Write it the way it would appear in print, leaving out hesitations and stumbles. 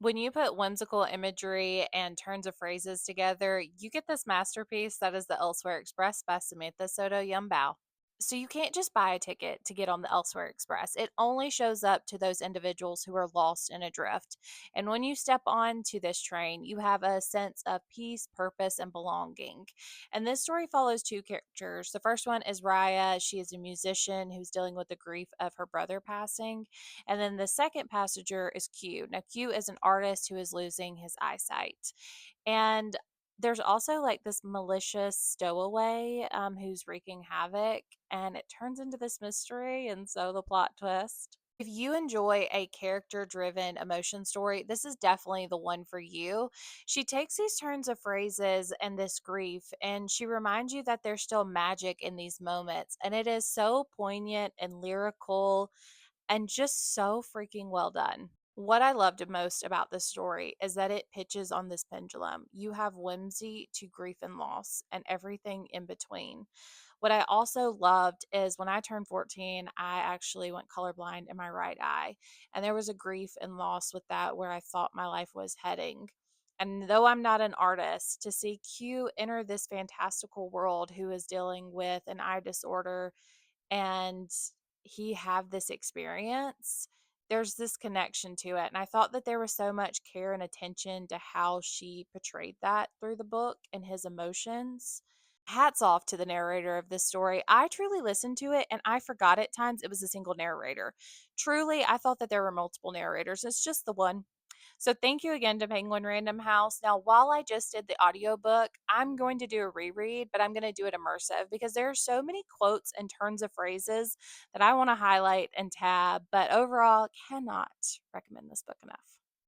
When you put whimsical imagery and turns of phrases together, you get this masterpiece that is the Elsewhere Express by Samantha Sotto Yambao. So you can't just buy a ticket to get on the Elsewhere Express. It only shows up to those individuals who are lost and adrift. And when you step onto this train, you have a sense of peace, purpose, and belonging. And this story follows two characters. The first one is Raya. She is a musician who's dealing with the grief of her brother passing. And then the second passenger is Q. Now, Q is an artist who is losing his eyesight. And there's also like this malicious stowaway who's wreaking havoc, and it turns into this mystery, and so the plot twist. If you enjoy a character driven emotion story, this is definitely the one for you. She takes these turns of phrases and this grief, and she reminds you that there's still magic in these moments. And it is so poignant and lyrical and just so freaking well done. What I loved most about this story is that it pitches on this pendulum. You have whimsy to grief and loss and everything in between. What I also loved is when I turned 14, I actually went colorblind in my right eye. And there was a grief and loss with that where I thought my life was heading. And though I'm not an artist, to see Q enter this fantastical world who is dealing with an eye disorder and he have this experience, there's this connection to it. And I thought that there was so much care and attention to how she portrayed that through the book and his emotions. Hats off to the narrator of this story. I truly listened to it and I forgot at times it was a single narrator. Truly, I thought that there were multiple narrators. It's just the one. So thank you again to Penguin Random House. Now, while I just did the audiobook, I'm going to do a reread, but I'm going to do it immersive because there are so many quotes and turns of phrases that I want to highlight and tab. But overall, cannot recommend this book enough.